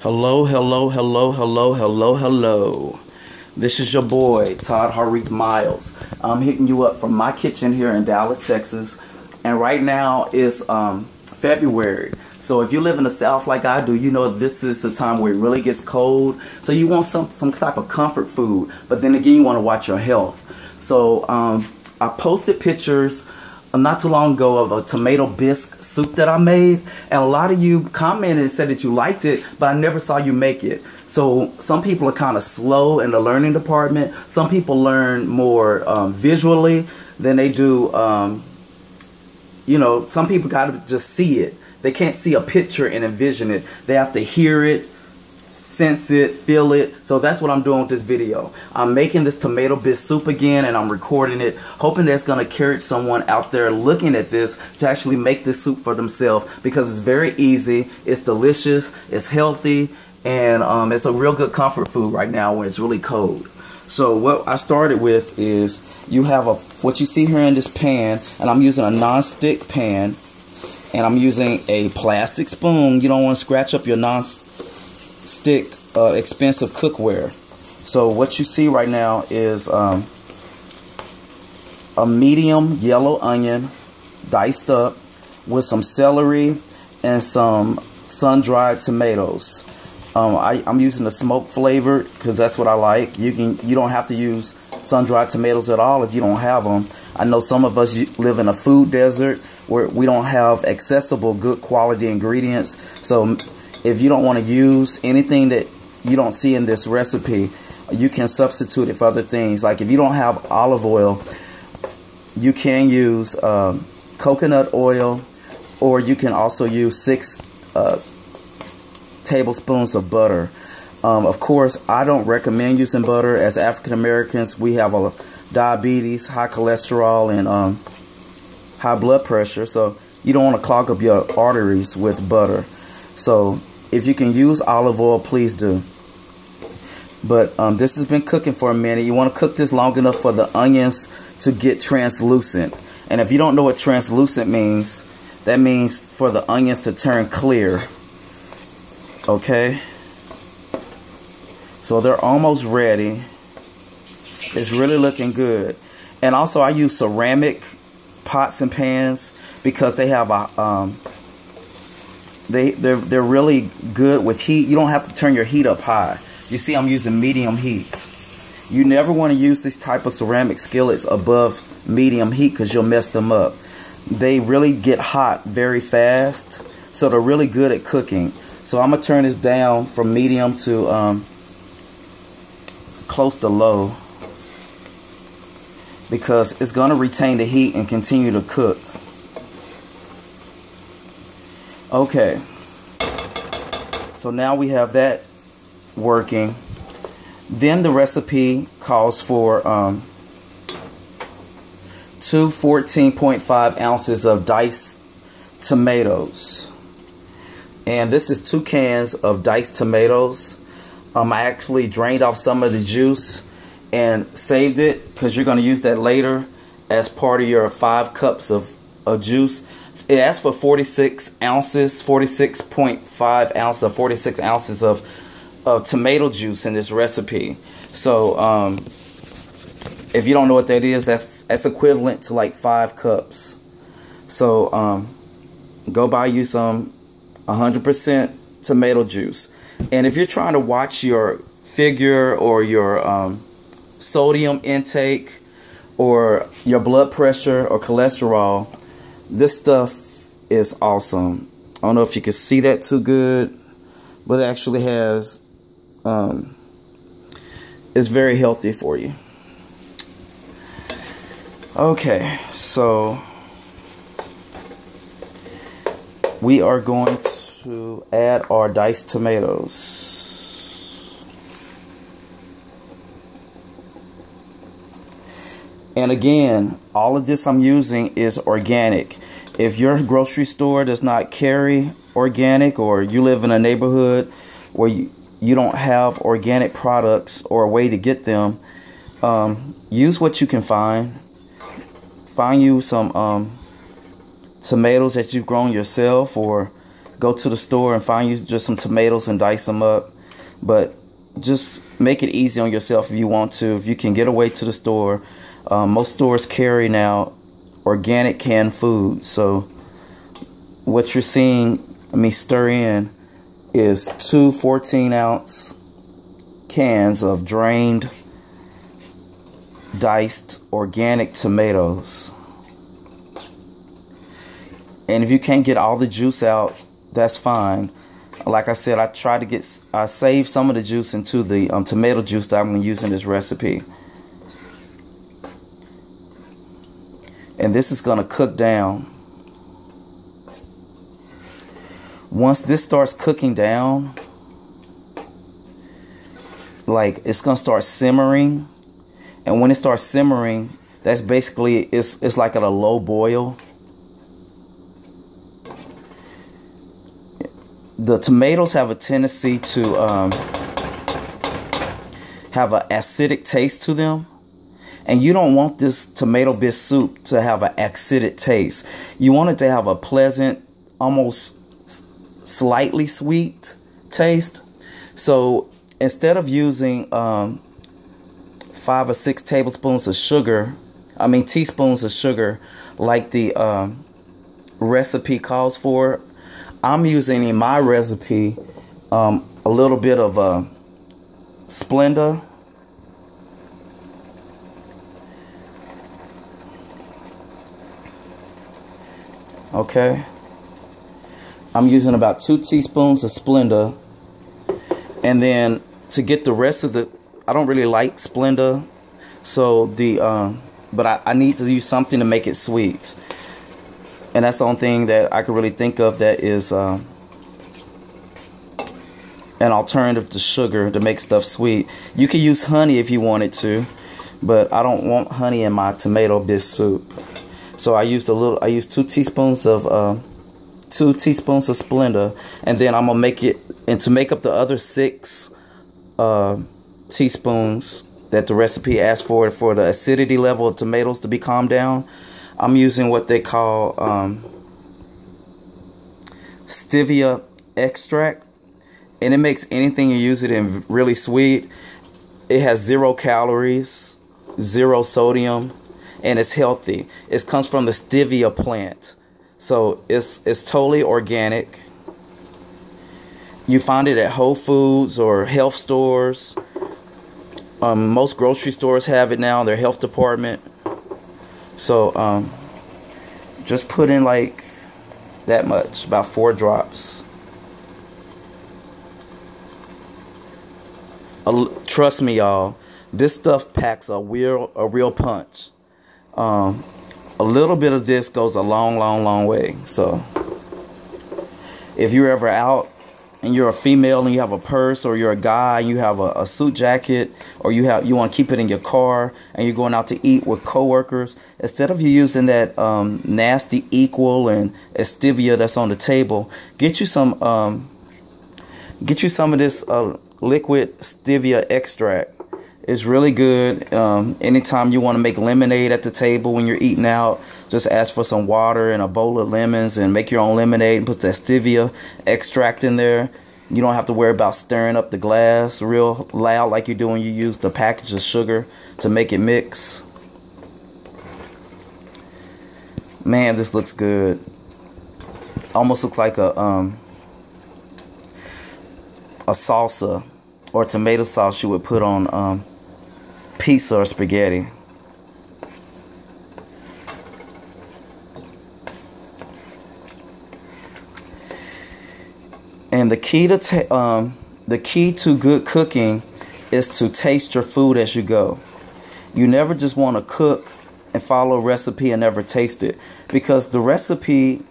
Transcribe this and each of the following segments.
Hello, hello, hello, hello, hello, hello. This is your boy, Todd Harith Miles. I'm hitting you up from my kitchen here in Dallas, Texas. And right now is February. So if you live in the South like I do, you know this is the time where it really gets cold. So you want some type of comfort food. But then again, you want to watch your health. So I posted pictures not too long ago of a tomato bisque soup that I made, and a lot of you commented and said that you liked it, but I never saw you make it. So some people are kind of slow in the learning department. Some people learn more visually than they do. You know, some people got to just see it. They can't see a picture and envision it. They have to hear it, sense it, feel it. So that's what I'm doing with this video. I'm making this tomato bisque soup again, and I'm recording it, hoping that's going to encourage someone out there looking at this to actually make this soup for themselves, because it's very easy, it's delicious, it's healthy, and it's a real good comfort food right now when it's really cold. So what I started with is, you have what you see here in this pan, and I'm using a non-stick pan, and I'm using a plastic spoon. You don't want to scratch up your non-stick expensive cookware. So what you see right now is a medium yellow onion diced up with some celery and some sun-dried tomatoes. I'm using the smoke flavored because that's what I like. You don't have to use sun-dried tomatoes at all if you don't have them. I know some of us live in a food desert where we don't have accessible good quality ingredients. So if you don't want to use anything that you don't see in this recipe, you can substitute it for other things. Like if you don't have olive oil, you can use coconut oil, or you can also use 6 tablespoons of butter. Of course, I don't recommend using butter. As African Americans, we have a diabetes, high cholesterol, and high blood pressure, so you don't want to clog up your arteries with butter. So if you can use olive oil, please do. But this has been cooking for a minute. You want to cook this long enough for the onions to get translucent. And if you don't know what translucent means, that means for the onions to turn clear. Okay? So they're almost ready. It's really looking good. And also I use ceramic pots and pans because they have a they're really good with heat. You don't have to turn your heat up high. You see, I'm using medium heat. You never want to use this type of ceramic skillets above medium heat because you'll mess them up. They really get hot very fast, so they're really good at cooking. So I'm gonna turn this down from medium to close to low, because it's gonna retain the heat and continue to cook. Okay, so now we have that working. Then the recipe calls for 2 14.5 ounces of diced tomatoes, and this is 2 cans of diced tomatoes. I actually drained off some of the juice and saved it because you're going to use that later as part of your 5 cups of juice. It asks for 46 ounces, 46.5 ounces, 46 ounces of tomato juice in this recipe. So if you don't know what that is, that's equivalent to like 5 cups. So go buy you some 100% tomato juice. And if you're trying to watch your figure or your sodium intake or your blood pressure or cholesterol, this stuff is awesome. I don't know if you can see that too good, but it actually has it's very healthy for you. Okay, so we are going to add our diced tomatoes. And again, all of this I'm using is organic. If your grocery store does not carry organic, or you live in a neighborhood where you don't have organic products or a way to get them, use what you can find. Find you some tomatoes that you've grown yourself, or go to the store and find you just some tomatoes and dice them up. But just make it easy on yourself if you want to. If you can get away to the store, most stores carry now organic canned food. So what you're seeing me stir in is 2 14-ounce cans of drained, diced organic tomatoes. And if you can't get all the juice out, that's fine. Like I said, I saved some of the juice into the tomato juice that I'm going to use in this recipe. And this is going to cook down. Once this starts cooking down, like it's going to start simmering. And when it starts simmering, that's basically, it's like at a low boil. The tomatoes have a tendency to have an acidic taste to them. And you don't want this tomato bisque soup to have an acidic taste. You want it to have a pleasant, almost slightly sweet taste. So instead of using 5 or 6 tablespoons of sugar, teaspoons of sugar, like the recipe calls for, I'm using in my recipe a little bit of Splenda. Okay, I'm using about 2 teaspoons of Splenda, and then to get the rest of the, I don't really like Splenda, so but I need to use something to make it sweet, and that's the only thing that I can really think of that is an alternative to sugar to make stuff sweet. You can use honey if you wanted to, but I don't want honey in my tomato bisque soup. So I used 2 teaspoons of Splenda, and then I'm gonna make it, and to make up the other 6 teaspoons that the recipe asks for the acidity level of tomatoes to be calmed down, I'm using what they call stevia extract, and it makes anything you use it in really sweet. It has 0 calories, 0 sodium. And it's healthy. It comes from the stevia plant. So it's totally organic. You find it at Whole Foods or health stores. Most grocery stores have it now in their health department. So just put in like that much, about 4 drops. Trust me, y'all, this stuff packs a real punch. A little bit of this goes a long way. So if you're ever out and you're a female and you have a purse, or you're a guy and you have a suit jacket, or you want to keep it in your car and you're going out to eat with coworkers, instead of you using that nasty Equal and stevia that's on the table, get you some of this liquid stevia extract. It's really good. Anytime you want to make lemonade at the table when you're eating out, just ask for some water and a bowl of lemons and make your own lemonade and put that stevia extract in there. You don't have to worry about stirring up the glass real loud like you do when you use the package of sugar to make it mix. Man, this looks good. Almost looks like a salsa or tomato sauce you would put on pizza or spaghetti. And the key to good cooking is to taste your food as you go. You never just want to cook and follow a recipe and never taste it, because the recipe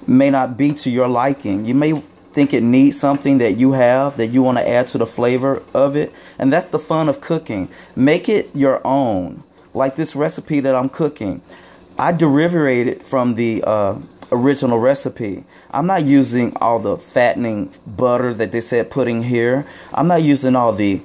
may not be to your liking. You may think it needs something that you have that you want to add to the flavor of it, and that's the fun of cooking. Make it your own. Like this recipe that I'm cooking, I derivated from the original recipe. I'm not using all the fattening butter that they said putting here. I'm not using all the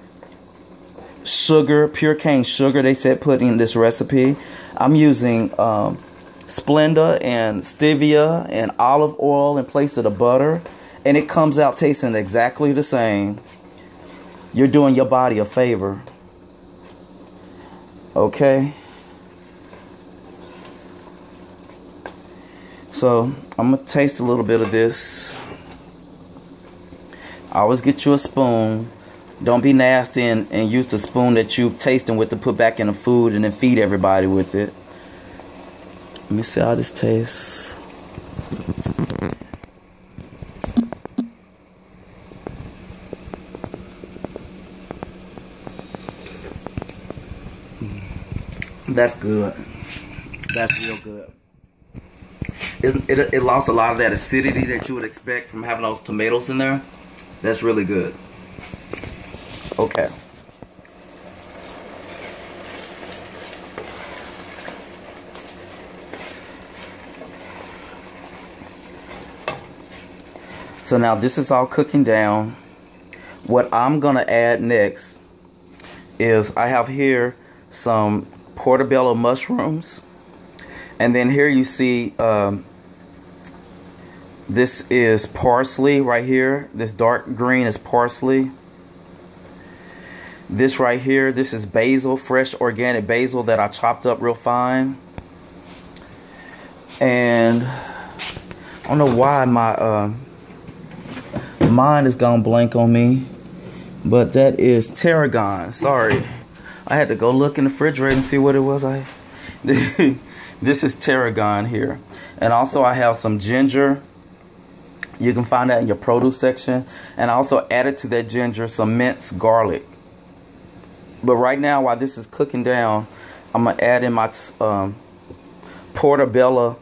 sugar, pure cane sugar they said put in this recipe. I'm using Splenda and stevia and olive oil in place of the butter. and it comes out tasting exactly the same, you're doing your body a favor. Okay? So, I'm going to taste a little bit of this. Always get you a spoon. Don't be nasty and use the spoon that you're tasting with to put back in the food and then feed everybody with it. Let me see how this tastes. That's good. That's real good. It lost a lot of that acidity that you would expect from having those tomatoes in there. That's really good. Okay. So now this is all cooking down. What I'm gonna add next is I have here some portobello mushrooms, and then here you see this is parsley right here. This dark green is parsley. This right here, this is basil, fresh organic basil that I chopped up real fine. And I don't know why my mind has gone blank on me, but that is tarragon. Sorry, I had to go look in the refrigerator and see what it was. This is tarragon here. And also I have some ginger. You can find that in your produce section. And I also added to that ginger some minced garlic. But right now, while this is cooking down, I'm going to add in my portobello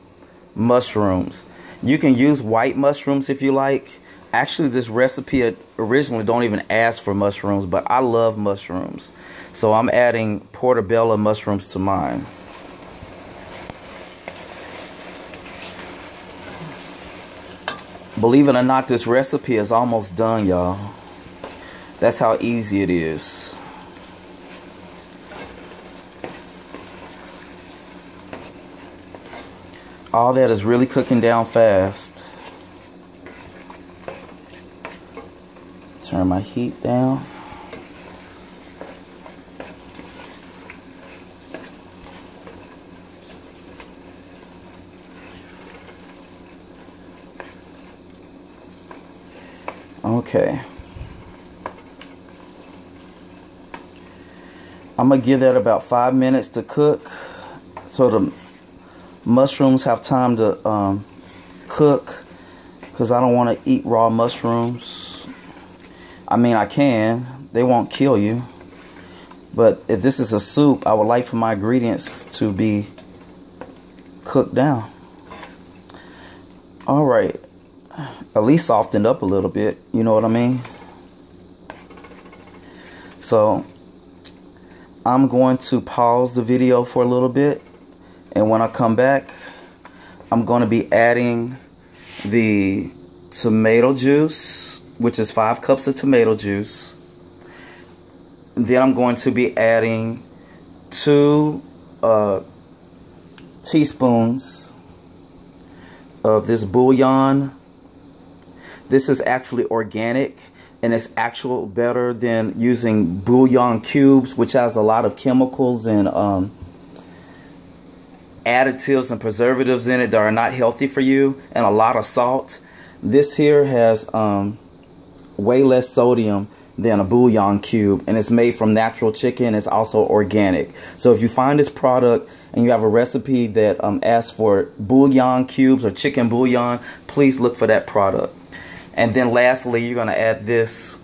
mushrooms. You can use white mushrooms if you like. Actually, this recipe originally don't even ask for mushrooms, but I love mushrooms. So I'm adding portobello mushrooms to mine. Believe it or not, this recipe is almost done, y'all. That's how easy it is. All that is really cooking down fast. Turn my heat down. Okay. I'm gonna give that about 5 minutes to cook so the mushrooms have time to cook, because I don't want to eat raw mushrooms. I mean, I can. They won't kill you. But if this is a soup, I would like for my ingredients to be cooked down. Alright. At least softened up a little bit. You know what I mean? So, I'm going to pause the video for a little bit. And when I come back, I'm going to be adding the tomato juice, which is 5 cups of tomato juice. Then I'm going to be adding 2 teaspoons of this bouillon. This is actually organic, and it's actually better than using bouillon cubes, which has a lot of chemicals and additives and preservatives in it that are not healthy for you, and a lot of salt. This here has way less sodium than a bouillon cube, and it's made from natural chicken. It's also organic. So if you find this product and you have a recipe that asks for bouillon cubes or chicken bouillon, please look for that product. And then lastly, you're going to add this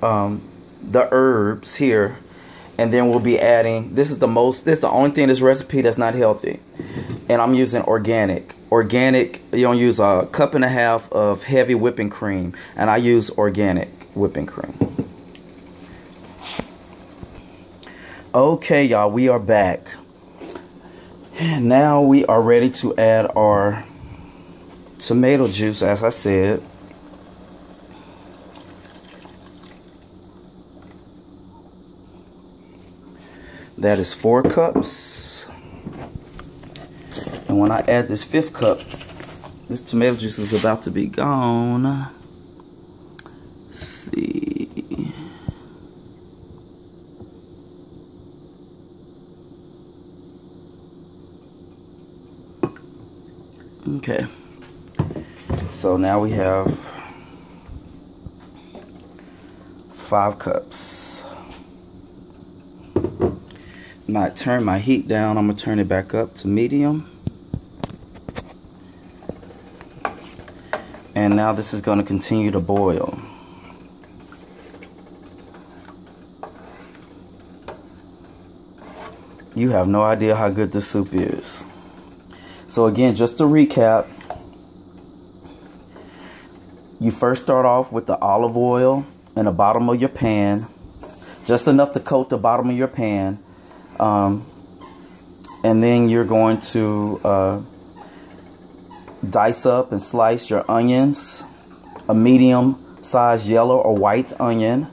the herbs here. And then we'll be adding, this is the only thing in this recipe that's not healthy. And I'm using organic. Organic, you don't use 1.5 cups of heavy whipping cream. And I use organic whipping cream. Okay, y'all, we are back. And now we are ready to add our tomato juice, as I said. That is 4 cups. And when I add this 5th cup, this tomato juice is about to be gone. Okay. So now we have 5 cups. Now I turn my heat down. I'm gonna turn it back up to medium. And now this is gonna continue to boil. You have no idea how good this soup is. So again, just to recap, you first start off with the olive oil in the bottom of your pan, just enough to coat the bottom of your pan. And then you're going to dice up and slice your onions, a medium-sized yellow or white onion.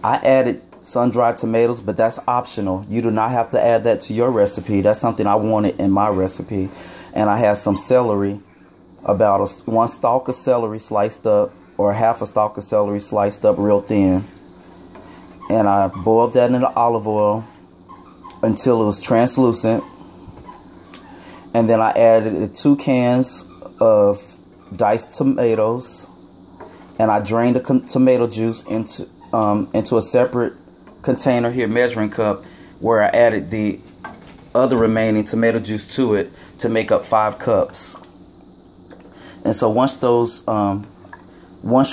I added sun-dried tomatoes, but that's optional. You do not have to add that to your recipe. That's something I wanted in my recipe. And I had some celery, about 1 stalk of celery sliced up, or half a stalk of celery sliced up real thin. And I boiled that in the olive oil until it was translucent. And then I added 2 cans of diced tomatoes, and I drained the tomato juice into a separate container here, measuring cup, where I added the other remaining tomato juice to it to make up 5 cups. And so once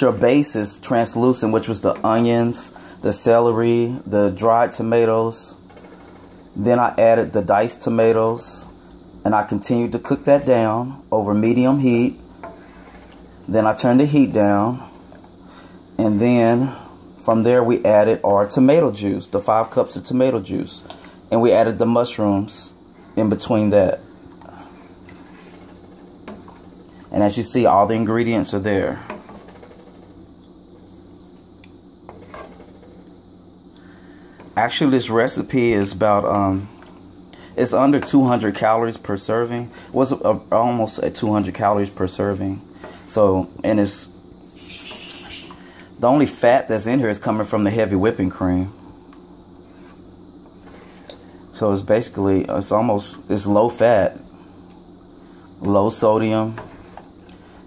your base is translucent, which was the onions, the celery, the dried tomatoes, then I added the diced tomatoes, and I continued to cook that down over medium heat. Then I turned the heat down, and then from there we added our tomato juice, the 5 cups of tomato juice, and we added the mushrooms in between that. And as you see, all the ingredients are there. Actually, this recipe is about it's under 200 calories per serving. It was almost at 200 calories per serving. So, and it's the only fat that's in here is coming from the heavy whipping cream. So it's basically, it's low fat, low sodium.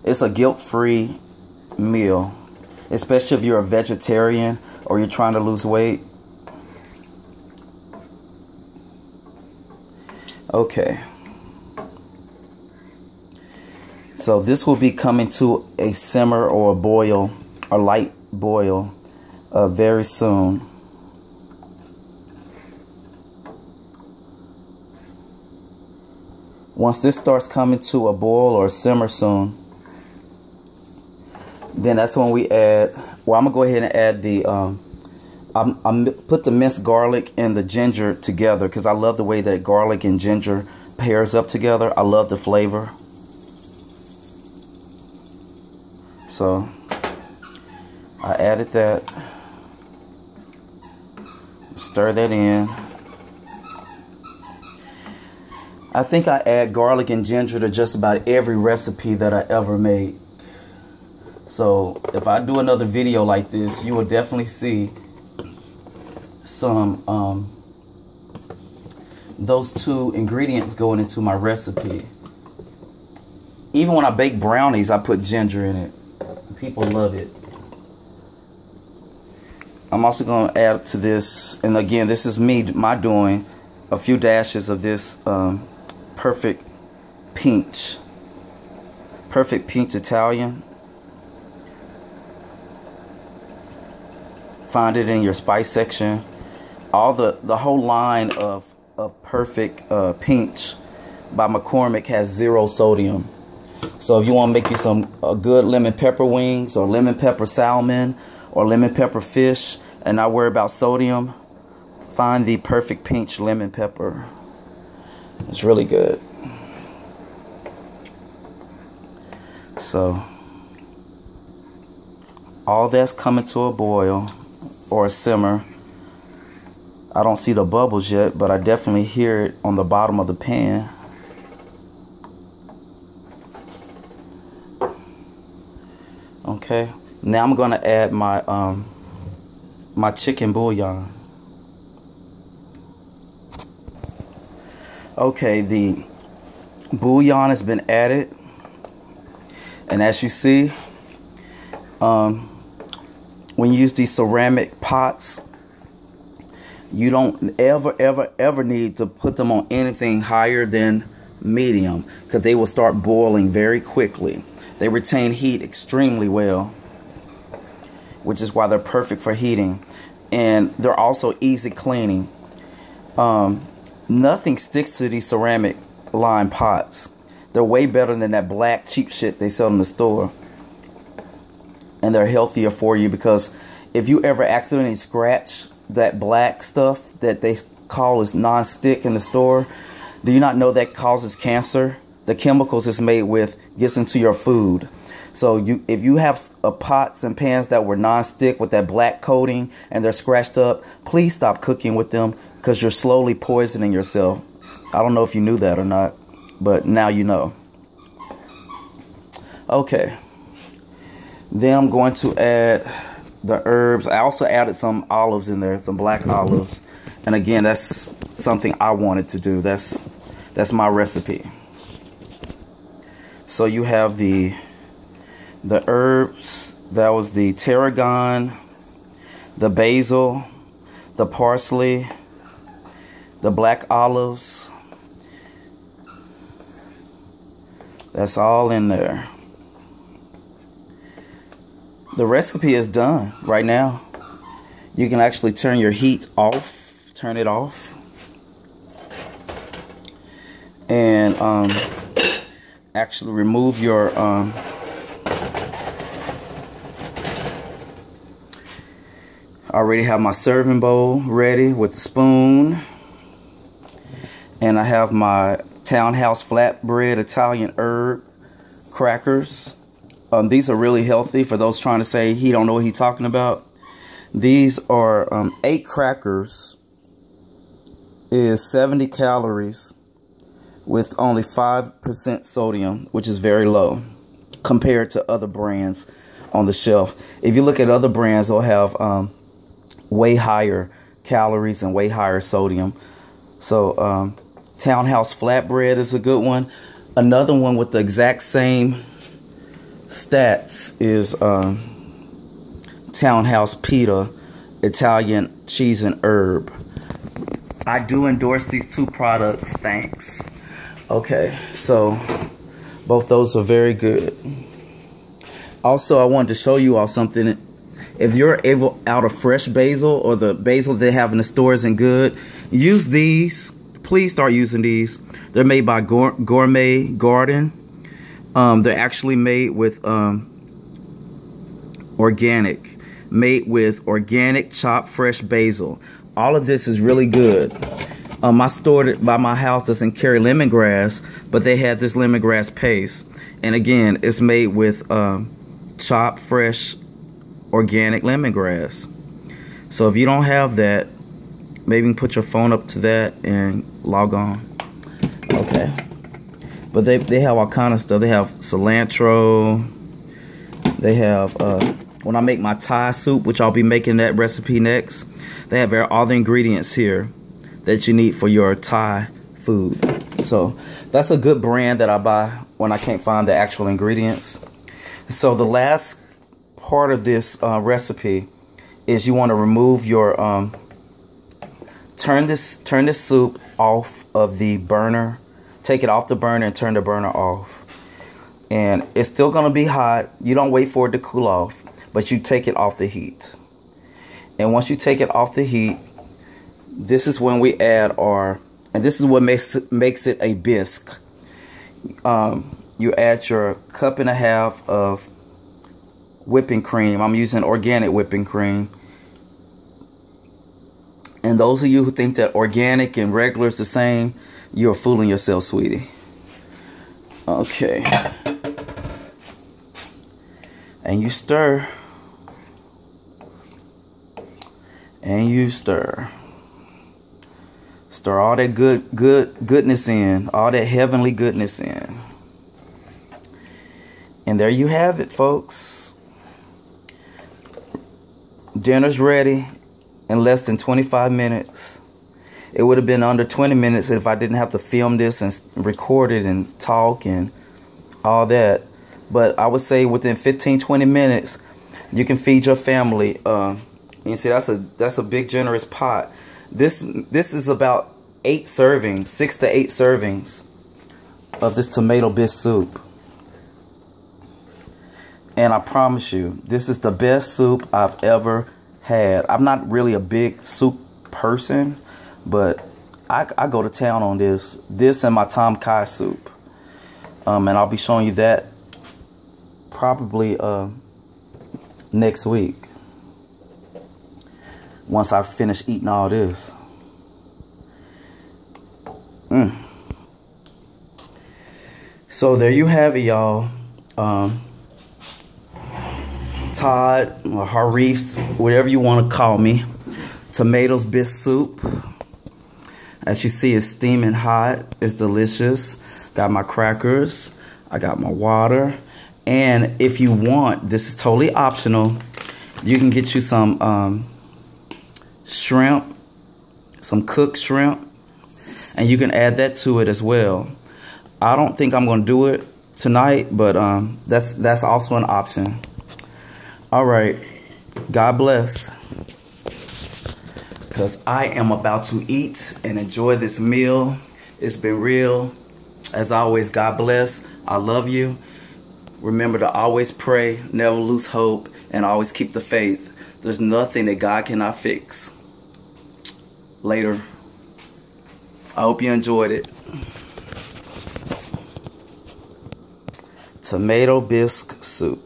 It's a guilt-free meal, especially if you're a vegetarian or you're trying to lose weight. Okay. So this will be coming to a simmer or a boil, a light boil, very soon. Once this starts coming to a boil or a simmer soon, then that's when we add, well, I'm going to go ahead and add the, I put the minced garlic and the ginger together because I love the way that garlic and ginger pairs up together. I love the flavor. So I added that. Stir that in. I think I add garlic and ginger to just about every recipe that I ever made. So if I do another video like this, you will definitely see some those 2 ingredients going into my recipe. Even when I bake brownies, I put ginger in it. People love it. I'm also going to add to this, and again, this is my doing, a few dashes of this perfect peach Italian. Find it in your spice section. All the whole line of perfect peach by McCormick has 0 sodium. So if you want to make you some good lemon pepper wings or lemon pepper salmon or lemon pepper fish and not worry about sodium, find the perfect peach lemon pepper. It's really good. So all that's coming to a boil or a simmer. I don't see the bubbles yet, but I definitely hear it on the bottom of the pan. Okay, now I'm gonna add my my chicken bouillon. Okay, the bouillon has been added. And as you see, when you use these ceramic pots, you don't ever need to put them on anything higher than medium, because they will start boiling very quickly. They retain heat extremely well, which is why they're perfect for heating. And they're also easy cleaning. Nothing sticks to these ceramic lined pots. They're way better than that black cheap shit they sell in the store. And they're healthier for you, because if you ever accidentally scratch that black stuff that they call is non-stick in the store, do you not know that causes cancer? The chemicals it's made with gets into your food. So if you have pots and pans that were non-stick with that black coating and they're scratched up, please stop cooking with them, because you're slowly poisoning yourself. I don't know if you knew that or not, but now you know. Okay. Then I'm going to add the herbs. I also added some olives in there, some black olives. And again, that's something I wanted to do. That's my recipe. So you have the herbs. That was the tarragon, the basil, the parsley, the black olives. That's all in there. The recipe is done right now. You can actually turn your heat off, turn it off. And actually remove your I already have my serving bowl ready with the spoon. And I have my Townhouse flatbread Italian herb crackers. These are really healthy for those trying to say he don't know what he's talking about. These are 8 crackers is 70 calories with only 5% sodium, which is very low compared to other brands on the shelf. If you look at other brands, they'll have way higher calories and way higher sodium. So Townhouse flatbread is a good one. Another one with the exact same stats is Townhouse pita Italian cheese and herb. I do endorse these 2 products, thanks. Okay, so both those are very good. Also, I wanted to show you all something. If you're able out of fresh basil, or the basil they have in the store isn't good, use these. Please start using these. They're made by Gourmet Garden. They're actually made with organic chopped fresh basil. All of this is really good. My store by my house doesn't carry lemongrass, but they have this lemongrass paste. And again, it's made with chopped fresh organic lemongrass. So if you don't have that, maybe you can put your phone up to that and log on. Okay. But they have all kind of stuff. They have cilantro. They have, when I make my Thai soup, which I'll be making that recipe next, they have all the ingredients here that you need for your Thai food. So that's a good brand that I buy when I can't find the actual ingredients. So the last part of this recipe is you want to remove your, turn this soup off of the burner. Take it off the burner and turn the burner off. And it's still going to be hot. You don't wait for it to cool off, but you take it off the heat. And once you take it off the heat, this is when we add our, and this is what makes it a bisque. You add your 1.5 cups of whipping cream. I'm using organic whipping cream. And those of you who think that organic and regular is the same, you're fooling yourself, sweetie. Okay. And you stir. And you stir. Stir all that goodness in. All that heavenly goodness in. And there you have it, folks. Dinner's ready in less than 25 minutes. It would have been under 20 minutes if I didn't have to film this and record it and talk and all that. But I would say within 15-20 minutes, you can feed your family. You see, that's a big generous pot. This is about 8 servings, 6 to 8 servings of this tomato bisque soup. And I promise you, this is the best soup I've ever had. I'm not really a big soup person, but I go to town on this. This and my Tom Kai soup. And I'll be showing you that probably next week. Once I finish eating all this. So there you have it, y'all. Todd or Harith, whatever you want to call me. Tomatoes bisque soup. As you see, it's steaming hot. It's delicious. Got my crackers. I got my water. And if you want, this is totally optional. You can get you some shrimp, some cooked shrimp, and you can add that to it as well. I don't think I'm going to do it tonight, but that's also an option. All right, God bless, because I am about to eat and enjoy this meal. It's been real. As always, God bless. I love you. Remember to always pray, never lose hope, and always keep the faith. There's nothing that God cannot fix. Later. I hope you enjoyed it. Tomato bisque soup.